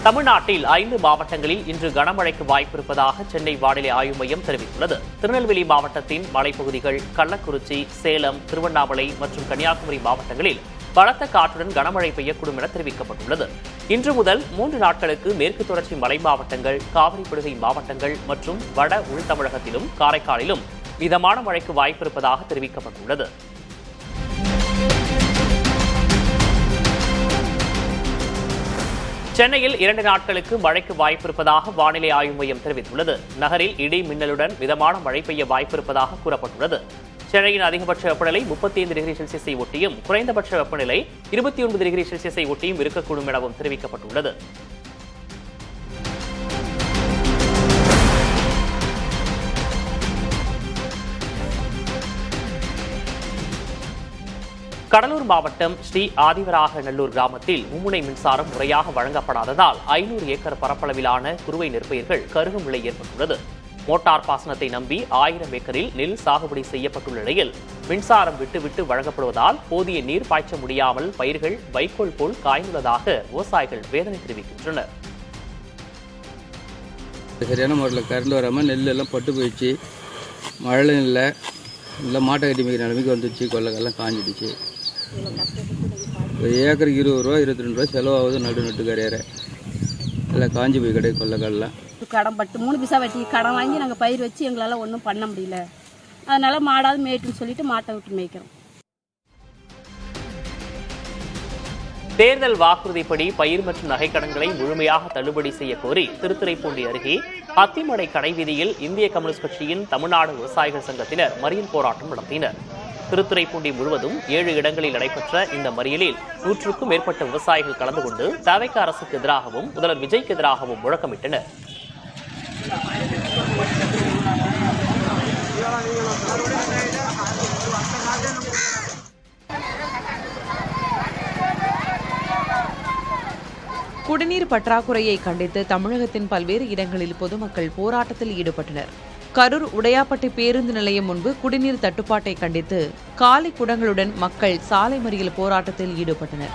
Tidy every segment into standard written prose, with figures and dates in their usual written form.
தமிழ்நாட்டில் 5 மாவட்டங்களில் இன்று கனமழைக்கு வாய்ப்பிருப்பதாக சென்னை வானிலை ஆய்வு மையம் தெரிவித்துள்ளது. திருநெல்வேலி மாவட்டத்தின் மலைப்பகுதிகள், கள்ளக்குறிச்சி, சேலம், திருவண்ணாமலை மற்றும் கன்னியாகுமரி மாவட்டங்களில் பலத்த காற்றுடன் கனமழை பெய்யக்கூடும் என தெரிவிக்கப்பட்டுள்ளது. இன்று முதல் 3 நாட்களுக்கு மேற்கு தொடர்ச்சி மலை மாவட்டங்கள், காவிரி படுகை மாவட்டங்கள் மற்றும் வட உள் தமிழகத்திலும் காரைக்காலிலும் மிதமான மழைக்கு வாய்ப்பிருப்பதாக தெரிவிக்கப்பட்டுள்ளது. சென்னையில் 2 நாட்களுக்கு மழைக்கு வாய்ப்பிருப்பதாக வானிலை ஆய்வு மையம் தெரிவித்துள்ளது. நகரில் இடி மின்னலுடன் மிதமான மழை பெய்ய வாய்ப்பிருப்பதாக கூறப்பட்டுள்ளது. சென்னையின் அதிகபட்ச வெப்பநிலை 35 டிகிரி செல்சியஸை ஒட்டியும் குறைந்தபட்ச வெப்பநிலை 29 டிகிரி செல்சியஸை ஒட்டியும் இருக்கக்கூடும் எனவும் தெரிவிக்கப்பட்டுள்ளது. கடலூர் மாவட்டம் ஸ்ரீ ஆதிவராகநல்லூர் கிராமத்தில் மும்முனை மின்சாரம் முறையாக வழங்கப்படாததால் 500 ஏக்கர் பரப்பளவிலான குறுவை நெற்பயிர்கள் கருகும் நிலை ஏற்பட்டுள்ளது. மோட்டார் பாசனத்தை நம்பி 1000 ஏக்கரில் நெல் சாகுபடி செய்யப்பட்டுள்ள நிலையில் மின்சாரம் விட்டுவிட்டு வழங்கப்படுவதால் போதிய நீர் பாய்ச்ச முடியாமல் பயிர்கள் வைக்கோல் போல் காய்ந்துள்ளதாக விவசாயிகள் வேதனை தெரிவிக்கின்றனர். சரியான முறையில் கரண்ட் வராமல் நெல் எல்லாம் பட்டு போயிடுச்சு. மழை இல்லை, மாட்டை கட்டி மிக்கிற நிலைமைக்கு வந்துச்சு. கொள்ளைக்கெல்லாம் காஞ்சிடுச்சு. ஏக்கருக்கு 20 ரூபா 22 ரூபா செலவாகுது. நட்டு கரையற எல்லாம் காஞ்சி போய் கிடையாது. கொள்ளைக்கெல்லாம் கடன் பட்டு 3 பைசா வட்டி கடன் வாங்கி நாங்கள் பயிர் வச்சு எங்களால் ஒன்றும் பண்ண முடியல. அதனால மாடாவது மேய்ட்டுன்னு சொல்லிட்டு மாட்டை விட்டு மேய்க்கிறோம். தேர்தல் வாக்குறுதிப்படி பயிர் மற்றும் நகைக்கடன்களை முழுமையாக தள்ளுபடி செய்ய கோரி திருத்துறைப்பூண்டி அருகே அத்திமடை கடைவீதியில் இந்திய கம்யூனிஸ்ட் கட்சியின் தமிழ்நாடு விவசாயிகள் சங்கத்தினர் மறியல் போராட்டம் நடத்தினர். திருத்துறைப்பூண்டி முழுவதும் 7 இடங்களில் நடைபெற்ற இந்த மறியலில் 100க்கும் மேற்பட்ட விவசாயிகள் கலந்து கொண்டு தவிக அரசுக்கு எதிராகவும் முதல்வர் விஜய்க்கு எதிராகவும் முழக்கமிட்டனர். குடிநீர் பற்றாக்குறையை கண்டித்து தமிழகத்தின் பல்வேறு இடங்களில் பொதுமக்கள் போராட்டத்தில் ஈடுபட்டனர். கரூர் உடையாப்பட்டி பேருந்து நிலையம் முன்பு குடிநீர் தட்டுப்பாட்டை கண்டித்து காலி குடங்களுடன் மக்கள் சாலை மறியல் போராட்டத்தில் ஈடுபட்டனர்.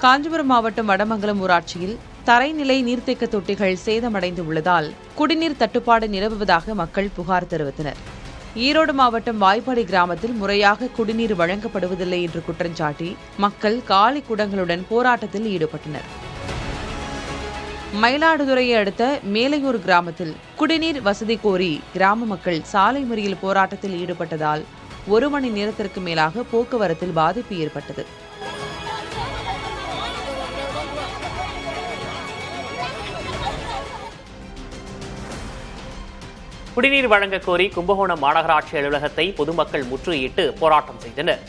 காஞ்சிபுரம் மாவட்டம் வடமங்கலம் ஊராட்சியில் தரைநிலை நீர்த்தேக்க தொட்டிகள் சேதமடைந்து உள்ளதால் குடிநீர் தட்டுப்பாடு நிலவுவதாக மக்கள் புகார் தெரிவித்தனர். ஈரோடு மாவட்டம் வாய்ப்பாடி கிராமத்தில் முறையாக குடிநீர் வழங்கப்படுவதில்லை என்று குற்றஞ்சாட்டி மக்கள் காலி குடங்களுடன் போராட்டத்தில் ஈடுபட்டனர். மயிலாடுதுறையை அடுத்த மேலையூர் கிராமத்தில் குடிநீர் வசதி கோரி கிராம மக்கள் சாலை மறியல் போராட்டத்தில் ஈடுபட்டதால் 1 மணி நேரத்திற்கு மேலாக போக்குவரத்தில் பாதிப்பு ஏற்பட்டது. குடிநீர் வழங்க கோரி கும்பகோணம் மாநகராட்சி அலுவலகத்தை பொதுமக்கள் முற்றுகையிட்டு போராட்டம் செய்தனர்.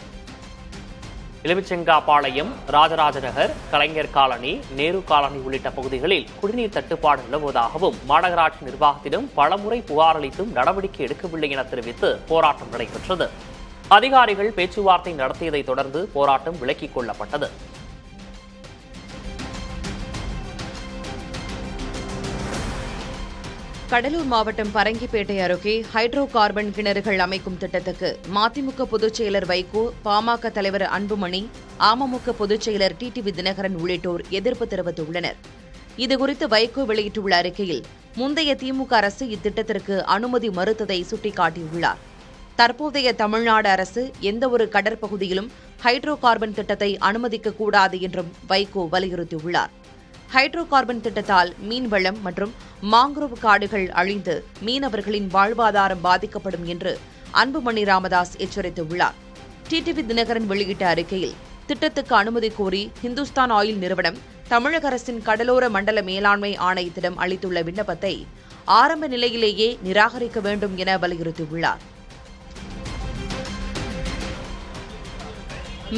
எலுமிச்சங்காபாளையம், ராஜராஜ நகர், கலைஞர் காலனி, நேரு காலனி உள்ளிட்ட பகுதிகளில் குடிநீர் தட்டுப்பாடு நிலவுவதாகவும் மாநகராட்சி நிர்வாகத்திடம் பலமுறை புகார் அளித்தும் நடவடிக்கை எடுக்கவில்லை என தெரிவித்து போராட்டம் நடைபெற்றது. அதிகாரிகள் பேச்சுவார்த்தை நடத்தியதை தொடர்ந்து போராட்டம் விலக்கிக் கொள்ளப்பட்டது. கடலூர் மாவட்டம் பரங்கிப்பேட்டை அருகே ஹைட்ரோ கார்பன் கிணறுகள் அமைக்கும் திட்டத்துக்கு மதிமுக பொதுச் செயலர் வைகோ, பாமக தலைவர் அன்புமணி, அமமுக பொதுச் செயலர் டிடிவி தினகரன் உள்ளிட்டோர் எதிர்ப்பு தெரிவித்துள்ளனர். இதுகுறித்து வைகோ வெளியிட்டுள்ள அறிக்கையில் முந்தைய திமுக அரசு இத்திட்டத்திற்கு அனுமதி மறுத்ததை சுட்டிக்காட்டியுள்ளார். தற்போதைய தமிழ்நாடு அரசு எந்தவொரு கடற்பகுதியிலும் ஹைட்ரோ கார்பன் திட்டத்தை அனுமதிக்கக்கூடாது என்றும் வைகோ வலியுறுத்தியுள்ளார். ஹைட்ரோ கார்பன் திட்டத்தால் மீன்வளம் மற்றும் மாங்குரோவ் காடுகள் அழிந்து மீனவர்களின் வாழ்வாதாரம் பாதிக்கப்படும் என்று அன்புமணி ராமதாஸ் எச்சரித்துள்ளார். டிடிவி தினகரன் வெளியிட்ட அறிக்கையில் திட்டத்துக்கு அனுமதி கோரி ஹிந்துஸ்தான் ஆயில் நிறுவனம் தமிழக அரசின் கடலோர மண்டல மேலாண்மை ஆணையத்திடம் அளித்துள்ள விண்ணப்பத்தை ஆரம்ப நிலையிலேயே நிராகரிக்க வேண்டும் என வலியுறுத்தியுள்ளார்.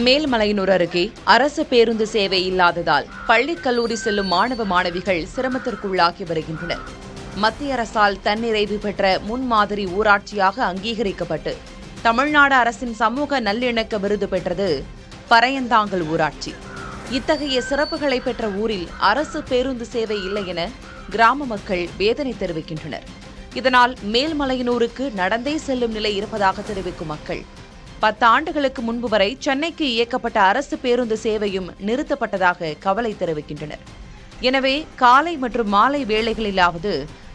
மேல்மலையனூர் அருகே அரசு பேருந்து சேவை இல்லாததால் பள்ளி கல்லூரி செல்லும் மாணவ மாணவிகள் சிரமத்திற்குள்ளாகி வருகின்றனர். மத்திய அரசால் தன்னிறைவு பெற்ற முன்மாதிரி ஊராட்சியாக அங்கீகரிக்கப்பட்டு தமிழ்நாடு அரசின் சமூக நல்லிணக்க விருது பெற்றது பரையந்தாங்கல் ஊராட்சி. இத்தகைய சிறப்புகளை பெற்ற ஊரில் அரசு பேருந்து சேவை இல்லை என கிராம மக்கள் வேதனை தெரிவிக்கின்றனர். இதனால் மேல்மலையனூருக்கு நடந்தே செல்லும் நிலை இருப்பதாக தெரிவிக்கும் மக்கள் 10 ஆண்டுகளுக்கு முன்பு வரை சென்னைக்கு இயக்கப்பட்ட அரசு பேருந்து சேவையும் நிறுத்தப்பட்டதாக கவலை தெரிவிக்கின்றனர். எனவே காலை மற்றும் மாலை வேளைகளிலாவது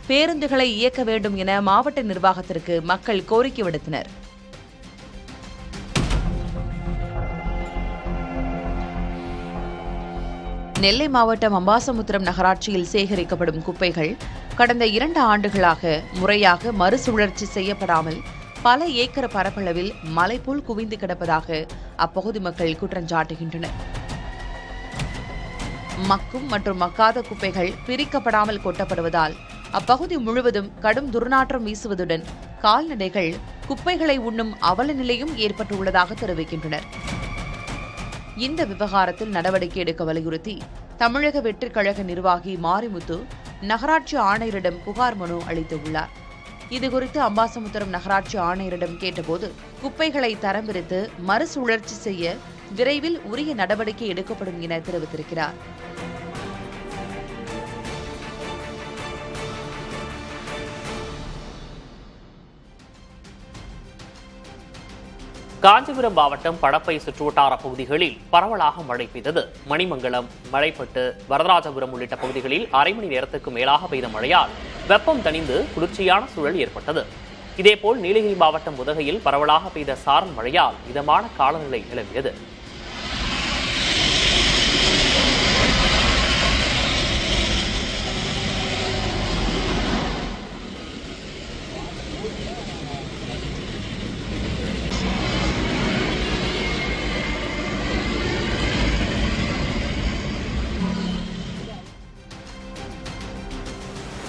பேருந்துகளை இயக்க வேண்டும் என மாவட்ட நிர்வாகத்திற்கு மக்கள் கோரிக்கை விடுத்தனர். நெல்லை மாவட்டம் அம்பாசமுத்திரம் நகராட்சியில் சேகரிக்கப்படும் குப்பைகள் கடந்த 2 ஆண்டுகளாக முறையாக மறுசுழற்சி செய்யப்படாமல் பல ஏக்கர் பரப்பளவில் மலை போல் குவிந்து கிடப்பதாக அப்பகுதி மக்கள் குற்றஞ்சாட்டுகின்றனர். மக்கும் மற்றும் மக்காத குப்பைகள் பிரிக்கப்படாமல் கொட்டப்படுவதால் அப்பகுதி முழுவதும் கடும் துர்நாற்றம் வீசுவதுடன் கால்நடைகள் குப்பைகளை உண்ணும் அவல நிலையும் ஏற்பட்டுள்ளதாக தெரிவிக்கின்றனர். இந்த விவகாரத்தில் நடவடிக்கை எடுக்க வலியுறுத்தி தமிழக வெற்றிக் கழக நிர்வாகி மாரிமுத்து நகராட்சி ஆணையரிடம் புகார் மனு அளித்துள்ளார். இதுகுறித்து அம்பாசமுத்திரம் நகராட்சி ஆணையரிடம் கேட்டபோது குப்பைகளை தரம் பிரித்து மறுசுழற்சி செய்ய விரைவில் உரிய நடவடிக்கை எடுக்கப்படும் என தெரிவித்திருக்கிறார். காஞ்சிபுரம் மாவட்டம் படப்பை சுற்றுவட்டார பகுதிகளில் பரவலாக மழை பெய்தது. மணிமங்கலம், மலைப்பட்டு, வரதராஜபுரம் உள்ளிட்ட பகுதிகளில் அரை மணி நேரத்துக்கு மேலாக பெய்த மழையால் வெப்பம் தணிந்து குளிர்ச்சியான சூழல் ஏற்பட்டது. இதேபோல் நீலகிரி மாவட்டம் உதகையில் பரவலாக பெய்த சாரல் மழையால் இதமான காலநிலை நிலவியது.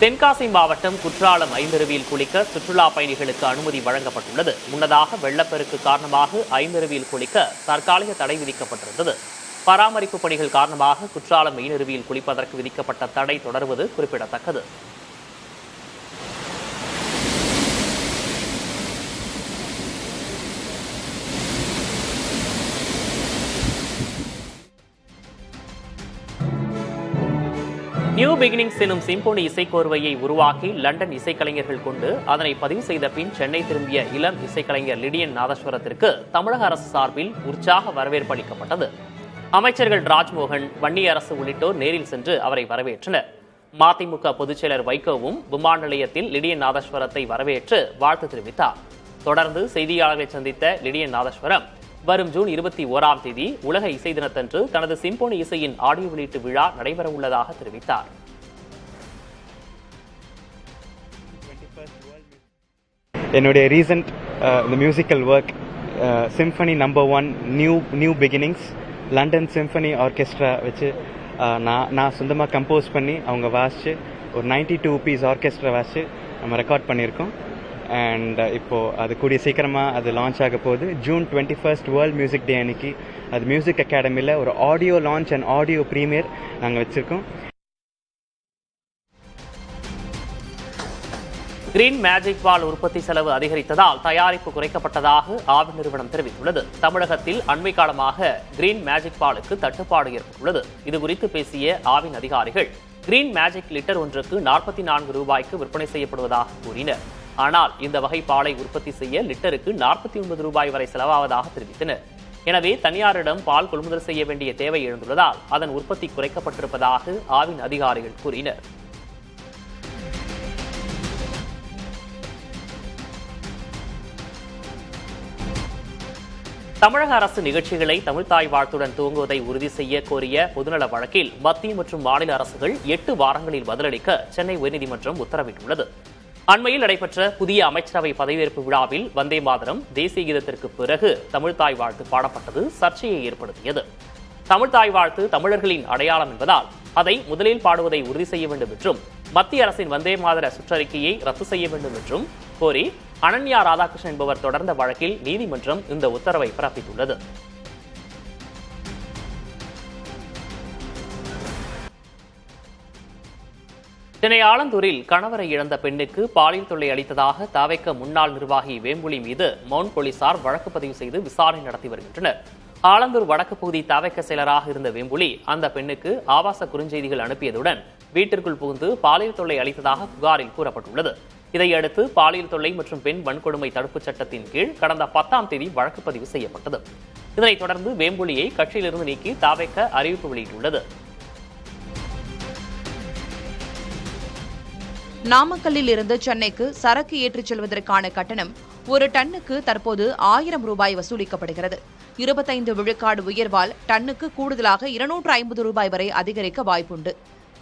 தென்காசி மாவட்டம் குற்றாலம் ஐந்தருவியில் குளிக்க சுற்றுலா பயணிகளுக்கு அனுமதி வழங்கப்பட்டுள்ளது. முன்னதாக வெள்ளப்பெருக்கு காரணமாக ஐந்தருவியில் குளிக்க தற்காலிக தடை விதிக்கப்பட்டிருந்தது. பராமரிப்பு பணிகள் காரணமாக குற்றாலம் மெயினருவியில் குளிப்பதற்கு விதிக்கப்பட்ட தடை தொடர்வது குறிப்பிடத்தக்கது. நியூ பிகினிங்ஸ் எனும் சிம்போனி இசைக்கோர்வையை உருவாக்கி லண்டன் இசைக்கலைஞர்கள் கொண்டு அதனை பதிவு செய்த பின் சென்னை திரும்பிய இளம் இசைக்கலைஞர் லிடியன் நாதஸ்வரத்திற்கு தமிழக அரசு சார்பில் உற்சாக வரவேற்பு அளிக்கப்பட்டது. அமைச்சர்கள் ராஜ்மோகன், வன்னியரசு உள்ளிட்டோர் நேரில் சென்று அவரை வரவேற்றனர். மதிமுக பொதுச்செயலர் வைகோவும் விமான நிலையத்தில் லிடியன் நாதஸ்வரத்தை வரவேற்று வாழ்த்து தெரிவித்தார். தொடர்ந்து செய்தியாளர்களை சந்தித்த லிடியன் நாதஸ்வரம் வரும் ஜூன் 21ஆம் தேதி உலக இசை தினத்தன்று தனது சிம்போனி இசையின் ஆடியோ வெளியீட்டு விழா நடைபெறவுள்ளதாக தெரிவித்தார். என்னுடைய ரீசன்ட் இந்த musical work symphony number 1 new beginnings London symphony orchestra வச்சு நான் சொந்தமாக கம்போஸ் பண்ணி அவங்க வாசித்து ஒரு 92 பீஸ் ஆர்கெஸ்ட்ரா வாசித்து நம்ம ரெக்கார்ட் பண்ணியிருக்கோம். அண்ட் இப்போது அது கூடிய சீக்கிரமாக அது லான்ச் ஆக போகுது. ஜூன் 21 வேர்ல்ட் மியூசிக் டே அன்னைக்கு அது மியூசிக் அகாடமியில் ஒரு audio launch and audio premiere நாங்கள் வச்சுருக்கோம். கிரீன் மேஜிக் பால் உற்பத்தி செலவு அதிகரித்ததால் தயாரிப்பு குறைக்கப்பட்டதாக ஆவின் நிறுவனம் தெரிவித்துள்ளது. தமிழகத்தில் அண்மை காலமாக கிரீன் மேஜிக் பாலுக்கு தட்டுப்பாடு ஏற்பட்டுள்ளது. இதுகுறித்து பேசிய ஆவின் அதிகாரிகள் கிரீன் மேஜிக் லிட்டர் ஒன்றுக்கு 44 ரூபாய்க்கு விற்பனை செய்யப்படுவதாக கூறினர். ஆனால் இந்த வகை பாலை உற்பத்தி செய்ய லிட்டருக்கு 49 ரூபாய் வரை செலவாவதாக தெரிவித்தனர். எனவே தனியாரிடம் பால் கொள்முதல் செய்ய வேண்டிய தேவை எழுந்துள்ளதால் அதன் உற்பத்தி குறைக்கப்பட்டிருப்பதாக ஆவின் அதிகாரிகள் கூறினர். தமிழக அரசு நிகழ்ச்சிகளை தமிழ்தாய் வாழ்த்துடன் துவங்குவதை உறுதி செய்ய கோரிய பொதுநல வழக்கில் மத்திய மற்றும் மாநில அரசுகள் 8 வாரங்களில் பதிலளிக்க சென்னை உயர்நீதிமன்றம் உத்தரவிட்டுள்ளது. அண்மையில் நடைபெற்ற புதிய அமைச்சரவை பதவியேற்பு விழாவில் வந்தே மாதரம் தேசிய கீதத்திற்கு பிறகு தமிழ்தாய் வாழ்த்து பாடப்பட்டது சர்ச்சையை ஏற்படுத்தியது. தமிழ்தாய் வாழ்த்து தமிழர்களின் அடையாளம் என்பதால் அதை முதலில் பாடுவதை உறுதி செய்ய வேண்டும் என்றும் மத்திய அரசின் வந்தே மாதர சுற்றறிக்கையை ரத்து செய்ய வேண்டும் என்றும் கோரி அனன்யா ராதாகிருஷ்ணன் என்பவர் தொடர்ந்த வழக்கில் நீதிமன்றம் இந்த உத்தரவை பிறப்பித்துள்ளது. சென்னை ஆலந்தூரில் கணவரை இழந்த பெண்ணுக்கு பாலியல் தொல்லை அளித்ததாக தவிக முன்னாள் நிர்வாகி வேம்புலி மீது மவுண்ட் போலீசார் வழக்கு பதிவு செய்து விசாரணை நடத்தி வருகின்றனர். ஆலந்தூர் வடக்கு பகுதி தவிக செயலராக இருந்த வேம்புலி அந்த பெண்ணுக்கு ஆபாச குறுஞ்செய்திகள் அனுப்பியதுடன் வீட்டிற்குள் புகுந்து பாலியல் தொல்லை அளித்ததாக புகாரில் கூறப்பட்டுள்ளது. இதையடுத்து பாலியல் தொல்லை மற்றும் பெண் வன்கொடுமை தடுப்புச் சட்டத்தின் கீழ் கடந்த 10ஆம் தேதி வழக்கு பதிவு செய்யப்பட்டது. இதனைத் தொடர்ந்து வேம்புலியை கட்சியிலிருந்து நீக்கி தாவேக அறிவிப்பு வெளியிட்டுள்ளது. நாமக்கல்லில் இருந்து சென்னைக்கு சரக்கு ஏற்றிச் செல்வதற்கான கட்டணம் ஒரு டன்னுக்கு தற்போது 1000 ரூபாய் வசூலிக்கப்படுகிறது. 25 விழுக்காடு உயர்வால் டன்னுக்கு கூடுதலாக 250 ரூபாய் வரை அதிகரிக்க வாய்ப்புண்டு.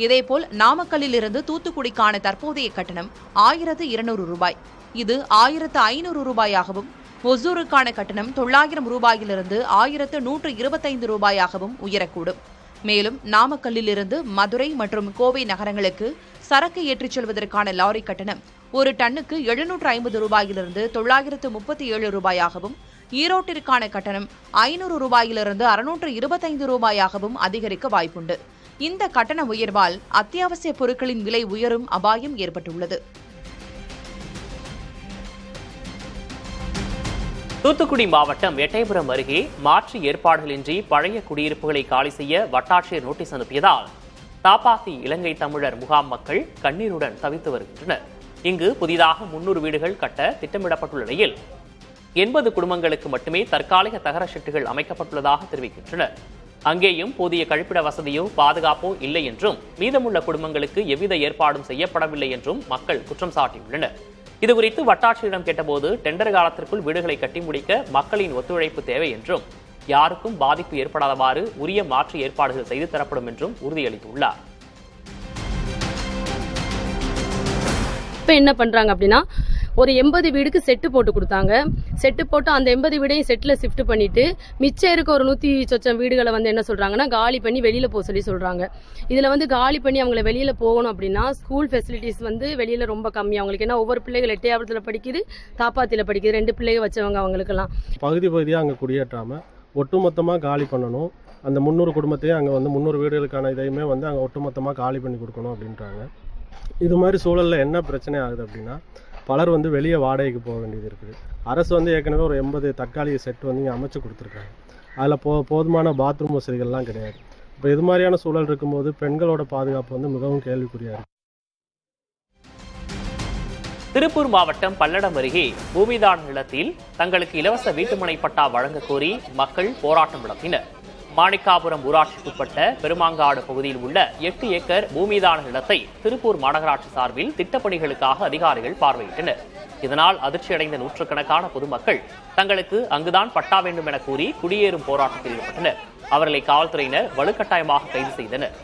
இதேபோல் நாமக்கல்லில் இருந்து தூத்துக்குடிக்கான தற்போதைய கட்டணம் 1200 ரூபாய். இது 1500 ரூபாயாகவும், ஒசூருக்கான கட்டணம் 900 ரூபாயிலிருந்து 1125 ரூபாயாகவும் உயரக்கூடும். மேலும் நாமக்கல்லில் இருந்து மதுரை மற்றும் கோவை நகரங்களுக்கு சரக்கு ஏற்றிச் செல்வதற்கான லாரி கட்டணம் ஒரு டன்னுக்கு 750 ரூபாயிலிருந்து 937 ரூபாயாகவும், ஈரோட்டிற்கான கட்டணம் 500 ரூபாயிலிருந்து 625 ரூபாயாகவும் அதிகரிக்க வாய்ப்புண்டு. இந்த கட்டண உயர்வால் அத்தியாவசிய பொருட்களின் விலை உயரும் அபாயம் ஏற்பட்டுள்ளது. தூத்துக்குடி மாவட்டம் எட்டயபுரம் அருகே மாற்று ஏற்பாடுகளின்றி பழைய குடியிருப்புகளை காலி செய்ய வட்டாட்சியர் நோட்டீஸ் அனுப்பியதால் தாப்பாத்தி இலங்கை தமிழர் முகாம் மக்கள் கண்ணீருடன் தவித்து வருகின்றனர். இங்கு புதிதாக 300 வீடுகள் கட்ட திட்டமிடப்பட்டுள்ள நிலையில் 80 குடும்பங்களுக்கு மட்டுமே தற்காலிக தகர ஷெட்டுகள் அமைக்கப்பட்டுள்ளதாக தெரிவிக்கின்றனர். அங்கேயும் போதிய கழிப்பிட வசதியோ பாதுகாப்போ இல்லை என்றும், மீதமுள்ள குடும்பங்களுக்கு எவ்வித ஏற்பாடும் செய்யப்படவில்லை என்றும் மக்கள் குற்றம் சாட்டியுள்ளனர். இதுகுறித்து வட்டாட்சியரிடம் கேட்டபோது டெண்டர் காலத்திற்குள் வீடுகளை கட்டி முடிக்க மக்களின் ஒத்துழைப்பு தேவை என்றும், யாருக்கும் பாதிப்பு ஏற்படாதவாறு உரிய மாற்று ஏற்பாடுகள் செய்து தரப்படும் என்றும் உறுதியளித்துள்ளார். இப்போ என்ன பண்ணுறாங்க அப்படின்னா, ஒரு 80 வீடுக்கு செட்டு போட்டு கொடுத்தாங்க. செட்டு போட்டு அந்த 80 வீடையும் செட்டில் ஷிஃப்ட் பண்ணிட்டு மிச்சம் இருக்க ஒரு 100 சொச்சம் வீடுகளை என்ன சொல்கிறாங்கன்னா காலி பண்ணி வெளியில் போக சொல்கிறாங்க. இதில் காலி பண்ணி அவங்கள வெளியில் போகணும் அப்படின்னா ஸ்கூல் ஃபெசிலிட்டிஸ் வெளியில் ரொம்ப கம்மி. அவங்களுக்கு என்ன ஒவ்வொரு பிள்ளைகள் எட்டயபுரத்தில் படிக்குது, தாப்பாத்தியில் படிக்குது, 2 பிள்ளைகள் வச்சவங்க அவங்களுக்கெல்லாம். பகுதியாக அங்கே குடியேற்றாமல் ஒட்டுமொத்தமாக காலி பண்ணணும். அந்த 300 குடும்பத்தையும் அங்கே 300 வீடுகளுக்கான இதையுமே அங்கே ஒட்டுமொத்தமாக காலி பண்ணி கொடுக்கணும் அப்படின்றாங்க. இது மாதிரி சூழலில் என்ன பிரச்சனை ஆகுது அப்படின்னா, பலர் வெளியே வாடகைக்கு போக வேண்டியது இருக்குது. அரசு ஏற்கனவே ஒரு 80 தற்காலிக செட் இங்கே அமைச்சு கொடுத்துருக்காங்க. அதில் போதுமான பாத்ரூம் வசதிகள்லாம் கிடையாது. இப்போ இது மாதிரியான சூழல் இருக்கும்போது பெண்களோட பாதுகாப்பு மிகவும் கேள்விக்குறியாக இருக்குது. திருப்பூர் மாவட்டம் பல்லடம் அருகே பூமிதான நிலத்தில் தங்களுக்கு இலவச வீட்டுமனை பட்டா வழங்க கோரி மக்கள் போராட்டம் நடத்தினர். மாணிக்காபுரம் ஊராட்சிக்குட்பட்ட பெருமாங்காடு பகுதியில் உள்ள 8 ஏக்கர் பூமிதான நிலத்தை திருப்பூர் மாநகராட்சி சார்பில் திட்டப்பணிகளுக்காக அதிகாரிகள் பார்வையிட்டனர். இதனால் அதிர்ச்சியடைந்த நூற்றுக்கணக்கான பொதுமக்கள் தங்களுக்கு அங்குதான் பட்டா வேண்டும் என கூறி குடியேறும் போராட்டத்தில் ஈடுபட்டனர். அவர்களை காவல்துறையினர் வலுக்கட்டாயமாக கைது செய்தனர்.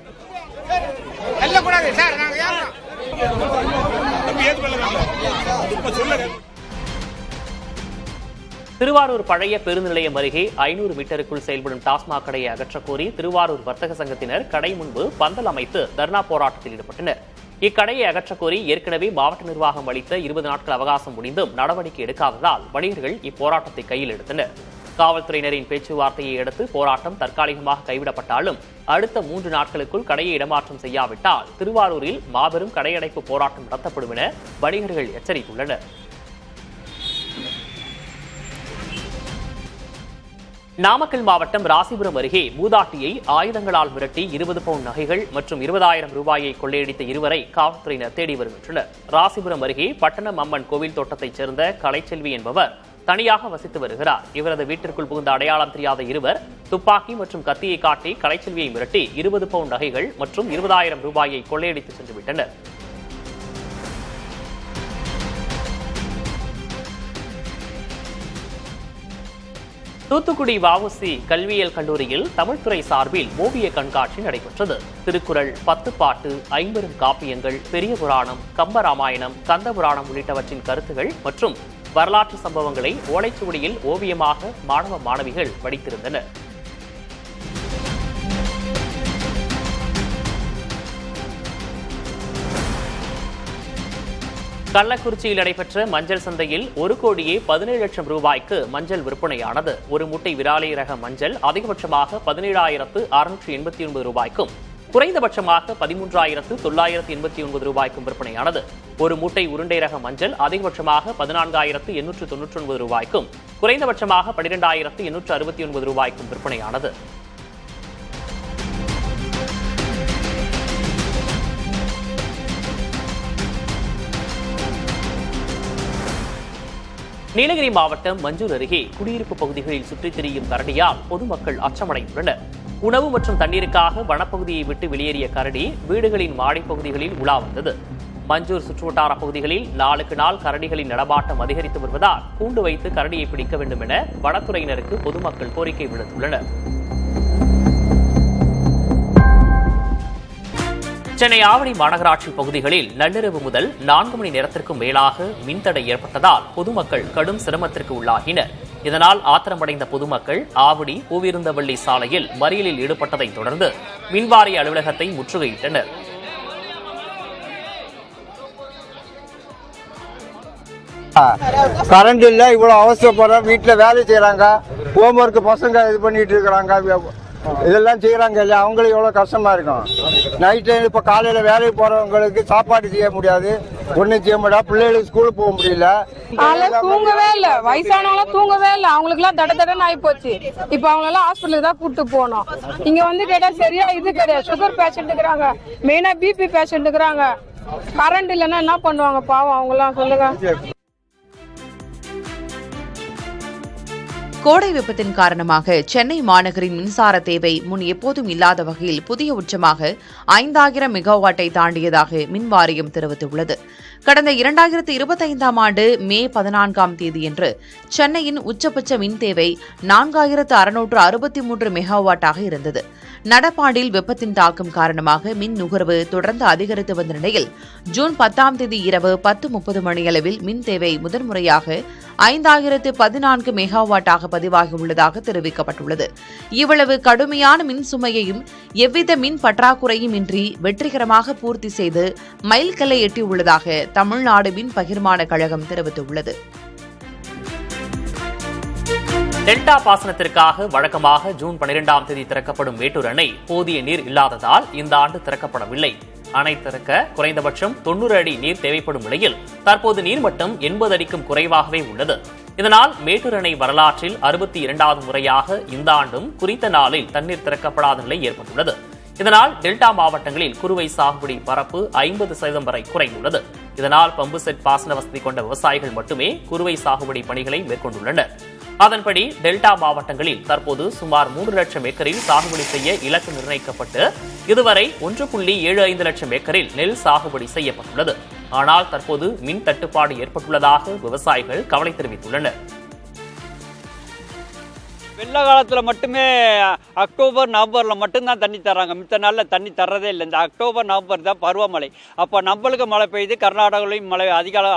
திருவாரூர் பழைய பேருந்து நிலையம் அருகே 500 மீட்டருக்குள் செயல்படும் டாஸ்மாக் கடையை அகற்றக்கோரி திருவாரூர் வர்த்தக சங்கத்தினர் கடை முன்பு பந்தல் அமைத்து தர்ணா போராட்டத்தில் ஈடுபட்டனர். இக்கடையை அகற்றக்கோரி ஏற்கனவே மாவட்ட நிர்வாகம் அளித்த 20 நாட்கள் அவகாசம் முடிந்தும் நடவடிக்கை எடுக்காததால் வணிகர்கள் இப்போராட்டத்தை கையில் எடுத்தனர். காவல்துறையினரின் பேச்சுவார்த்தையை அடுத்து போராட்டம் தற்காலிகமாக கைவிடப்பட்டாலும் அடுத்த 3 நாட்களுக்குள் கடையை இடமாற்றம் செய்யாவிட்டால் திருவாரூரில் மாபெரும் கடையடைப்பு போராட்டம் நடத்தப்படும் என வணிகர்கள் எச்சரித்துள்ளனர். நாமக்கல் மாவட்டம் ராசிபுரம் அருகே மூதாட்டியை ஆயுதங்களால் மிரட்டி 20 பவுன் நகைகள் மற்றும் 20,000 ரூபாயை கொள்ளையடித்த இருவரை காவல்துறையினர் தேடி வருகின்றனர். ராசிபுரம் அருகே பட்டணம் அம்மன் கோவில் தோட்டத்தைச் சேர்ந்த கலைச்செல்வி என்பவர் தனியாக வசித்து வருகிறார். இவரது வீட்டிற்குள் புகுந்த அடையாளம் தெரியாத இருவர் துப்பாக்கி மற்றும் கத்தியை காட்டி கலைச்செல்வியை மிரட்டி 20 பவுன் நகைகள் மற்றும் 20,000 ரூபாயை கொள்ளையடித்து சென்றுவிட்டனர். தூத்துக்குடி வஉசி கல்வியியல் கல்லூரியில் தமிழ்துறை சார்பில் ஓவிய கண்காட்சி நடைபெற்றது. திருக்குறள், 10 பாட்டு, 50 காப்பியங்கள், பெரிய புராணம், கம்பராமாயணம், கந்த புராணம் உள்ளிட்டவற்றின் கருத்துகள் மற்றும் வரலாற்று சம்பவங்களை ஓலைச்சுவடியில் ஓவியமாக மாணவ மாணவிகள் வடித்திருந்தனர். கள்ளக்குறிச்சியில் நடைபெற்ற மஞ்சள் சந்தையில் 1,17 லட்சம் ரூபாய்க்கு மஞ்சள் விற்பனையானது. ஒரு மூட்டை விராலி ரக மஞ்சள் அதிகபட்சமாக 17,689 ரூபாய்க்கும் குறைந்தபட்சமாக 13,989 ரூபாய்க்கும் விற்பனையானது. ஒரு மூட்டை உருண்டை ரக மஞ்சள் அதிகபட்சமாக 14,899 ரூபாய்க்கும் குறைந்தபட்சமாக 12,869 ரூபாய்க்கும் விற்பனையானது. நீலகிரி மாவட்டம் மஞ்சூர் அருகே குடியிருப்பு பகுதிகளில் சுற்றித் திரியும் கரடியால் பொதுமக்கள் அச்சமடைந்துள்ளனர். உணவு மற்றும் தண்ணீருக்காக வனப்பகுதியை விட்டு வெளியேறிய கரடி வீடுகளின் மாடிப்பகுதிகளில் உலா வந்தது. மஞ்சூர் சுற்றுவட்டார பகுதிகளில் நாளுக்கு நாள் கரடிகளின் நடமாட்டம் அதிகரித்து வருவதால் கூண்டு வைத்து கரடியை பிடிக்க வேண்டும் என வனத்துறையினருக்கு பொதுமக்கள் கோரிக்கை விடுத்துள்ளனர். சென்னை ஆவடி மாநகராட்சி பகுதிகளில் நள்ளிரவு முதல் 4 மணி நேரத்திற்கும் மேலாக மின்தடை ஏற்பட்டதால் பொதுமக்கள் கடும் சிரமத்திற்கு உள்ளாகினர். இதனால் ஆத்திரமடைந்த பொதுமக்கள் ஆவடி பூவிருந்தவள்ளி சாலையில் மறியலில் ஈடுபட்டதை தொடர்ந்து மின்வாரிய அலுவலகத்தை முற்றுகையிட்டனர். கரண்ட் இல்லை, இவ்வளோ அவசரப்படுறோம். வீட்டில் வேலை செய்கிறாங்க, ஹோம்ஒர்க்கு பசங்க இது பண்ணிட்டு இருக்கிறாங்க, இதெல்லாம் செய்கிறாங்க இல்லையா, அவங்களுக்கு எவ்வளோ கஷ்டமாக இருக்கும். நைட்டு இப்போ காலையில் வேலைக்கு போகிறவங்களுக்கு சாப்பாடு செய்ய முடியாது, ஒன்றும் செய்ய முடியாது. பிள்ளைகளுக்கு ஸ்கூலுக்கு போக முடியல. தூங்கவே இல்லை, வயசானவங்களாம் தூங்கவே இல்லை. அவங்களுக்குலாம் தடன்னு ஆகி போச்சு. இப்போ அவங்களெல்லாம் ஹாஸ்பிட்டலுக்கு தான் கூப்பிட்டு போனோம். இங்கே வந்து கேட்டால் சரியா இது கிடையாது. சுகர் பேஷண்ட் இருக்கிறாங்க, மெயினாக பிபி பேஷண்ட் இருக்கிறாங்க. கரண்ட் இல்லைன்னா என்ன பண்ணுவாங்க பாவம் அவங்களாம், சொல்லுங்க. கோடை வெப்பத்தின் காரணமாக சென்னை மாநகரின் மின்சார தேவை முன் எப்போதும் இல்லாத வகையில் புதிய உச்சமாக 5000 மெகாவாட்டை தாண்டியதாக மின் வாரியம் தெரிவித்துள்ளது. கடந்த 2025ஆம் ஆண்டு மே 14ஆம் தேதியன்று சென்னையின் உச்சபட்ச மின் தேவை 4663 மெகாவாட்டாக இருந்தது. நடப்பாண்டில் வெப்பத்தின் தாக்கம் காரணமாக மின் நுகர்வு தொடர்ந்து அதிகரித்து வந்த நிலையில் ஜூன் 10ஆம் தேதி இரவு 10:30 மணியளவில் மின் தேவை முதன்முறையாக 5014 மெகாவாட்டாக பதிவாகியுள்ளதாக தெரிவிக்கப்பட்டுள்ளது. இவ்வளவு கடுமையான மின் சுமையையும் எவ்வித மின் பற்றாக்குறையும் இன்றி வெற்றிகரமாக பூர்த்தி செய்து மைல்கல்லை எட்டியுள்ளதாக தமிழ்நாடு மின் பகிர்மான கழகம் தெரிவித்துள்ளது. டெல்டா பாசனத்திற்காக வழக்கமாக ஜூன் 12ஆம் தேதி திறக்கப்படும் மேட்டூர் அணை போதிய நீர் இல்லாததால் இந்த ஆண்டு திறக்கப்படவில்லை. அணை திறக்க குறைந்தபட்சம் 90 அடி நீர் தேவைப்படும் நிலையில் தற்போது நீர்மட்டம் 80 அடிக்கும் குறைவாகவே உள்ளது. இதனால் மேட்டூர் அணை வரலாற்றில் 62வது முறையாக இந்த ஆண்டும் குறித்த நாளில் தண்ணீர் திறக்கப்படாத நிலை ஏற்பட்டுள்ளது. இதனால் டெல்டா மாவட்டங்களில் குறுவை சாகுபடி பரப்பு 50% வரை குறைந்துள்ளது. இதனால் பம்பு செட் பாசன வசதி கொண்ட விவசாயிகள் மட்டுமே குறுவை சாகுபடி பணிகளை மேற்கொண்டுள்ளனர். அதன்படி டெல்டா மாவட்டங்களில் தற்போது சுமார் 3 லட்சம் ஏக்கரில் சாகுபடி செய்ய இலக்கு நிர்ணயிக்கப்பட்டு இதுவரை 1.75 லட்சம் ஏக்கரில் நெல் சாகுபடி செய்யப்பட்டுள்ளது. ஆனால் தற்போது மின் தட்டுப்பாடு ஏற்பட்டுள்ளதாக விவசாயிகள் கவலை தெரிவித்துள்ளனர். வெள்ள காலத்தில் மட்டுமே அக்டோபர் நவம்பரில் மட்டும்தான் தண்ணி தர்றாங்க, மித்த நாளில் தண்ணி தர்றதே இல்லை. இந்த அக்டோபர் நவம்பர் தான் பருவமழை. அப்போ நம்மளுக்கு மழை பெய்யுது, கர்நாடகாவிலையும் மழை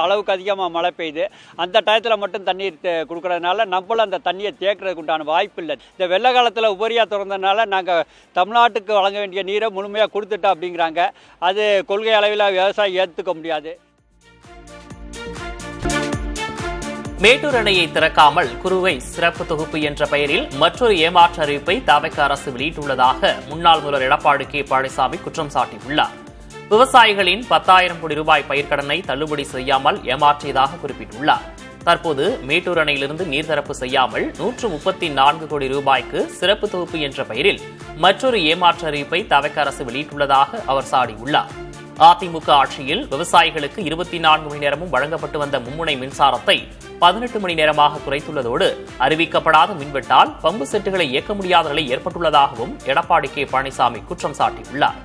அளவுக்கு அதிகமாக மழை பெய்யுது. அந்த டயத்தில் மட்டும் தண்ணீர் கொடுக்கறதுனால நம்மளும் அந்த தண்ணியை தேக்கிறதுக்கு உண்டான வாய்ப்பு இல்லை. இந்த வெள்ள காலத்தில் உபரியாக திறந்ததுனால நாங்கள் தமிழ்நாட்டுக்கு வழங்க வேண்டிய நீரை முழுமையாக கொடுத்துட்டோம் அப்படிங்கிறாங்க. அது கொள்கை அளவில் விவசாயம் ஏற்றுக்க முடியாது. மேட்டூர் அணையை திறக்காமல் குறுவை சிறப்பு தொகுப்பு என்ற பெயரில் மற்றொரு ஏமாற்று அறிவிப்பை தவிக அரசு வெளியிட்டுள்ளதாக முன்னாள் முதல்வர் எடப்பாடி கே பழனிசாமி குற்றம் சாட்டியுள்ளார். விவசாயிகளின் 10,000 கோடி ரூபாய் பயிர்க்கடனை தள்ளுபடி செய்யாமல் ஏமாற்றியதாக குறிப்பிட்டுள்ளார். தற்போது மேட்டூர் அணையிலிருந்து நீர்திறப்பு செய்யாமல் 134 கோடி ரூபாய்க்கு சிறப்பு தொகுப்பு என்ற பெயரில் மற்றொரு ஏமாற்று அறிவிப்பை தவிக அரசு வெளியிட்டுள்ளதாக அவர் சாடியுள்ளார். அதிமுக ஆட்சியில் விவசாயிகளுக்கு 24 மணி நேரமும் வழங்கப்பட்டு வந்த மும்முனை மின்சாரத்தை 18 மணி நேரமாக குறைத்துள்ளதோடு அறிவிக்கப்படாத மின்வெட்டால் பம்பு செட்டுகளை இயக்க முடியாத நிலை ஏற்பட்டுள்ளதாகவும் எடப்பாடி கே பழனிசாமி குற்றம் சாட்டியுள்ளார்.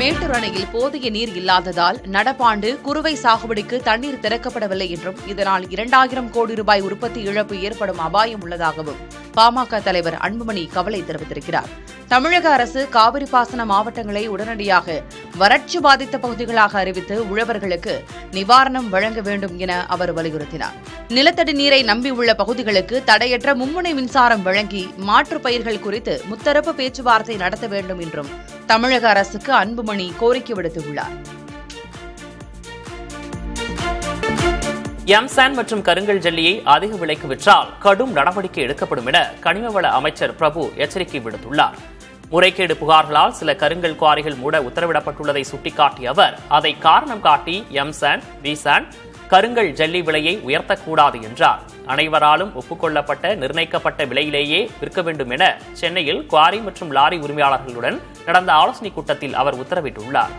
மேட்டூர் அணையில் போதிய நீர் இல்லாததால் நடப்பாண்டு குறுவை சாகுபடிக்கு தண்ணீர் திறக்கப்படவில்லை என்றும் இதனால் 2000 கோடி ரூபாய் உற்பத்தி இழப்பு ஏற்படும் அபாயம் உள்ளதாகவும் பாமக தலைவர் அன்புமணி கவலை தெரிவித்திருக்கிறார். தமிழக அரசு காவிரி பாசன மாவட்டங்களை உடனடியாக வறட்சி பாதித்த பகுதிகளாக அறிவித்து உழவர்களுக்கு நிவாரணம் வழங்க வேண்டும் என அவர் வலியுறுத்தினார். நிலத்தடி நீரை நம்பியுள்ள பகுதிகளுக்கு தடையற்ற மும்முனை மின்சாரம் வழங்கி மாற்றுப் பயிர்கள் குறித்து முத்தரப்பு பேச்சுவார்த்தை நடத்த வேண்டும் என்றும் தமிழக அரசுக்கு அன்புமணி கோரிக்கை விடுத்துள்ளார். எம்சாண்ட் மற்றும் கருங்கல் ஜல்லியை அதிக விலைக்கு விற்றால் கடும் நடவடிக்கை எடுக்கப்படும் என கனிமவள அமைச்சர் பிரபு எச்சரிக்கை விடுத்துள்ளார். முறைகேடு புகார்களால் சில கருங்கல் குவாரிகள் மூட உத்தரவிடப்பட்டுள்ளதை சுட்டிக்காட்டிய அவர் அதை காரணம் காட்டி எம்சாண்ட், பிசாண்ட், கருங்கல் ஜல்லி விலையை உயர்த்தக்கூடாது என்றார். அனைவராலும் ஒப்புக்கொள்ளப்பட்ட நிர்ணயிக்கப்பட்ட விலையிலேயே விற்க வேண்டும் என சென்னையில் குவாரி மற்றும் லாரி உரிமையாளர்களுடன் நடந்த ஆலோசனைக் கூட்டத்தில் அவர் உத்தரவிட்டுள்ளார்.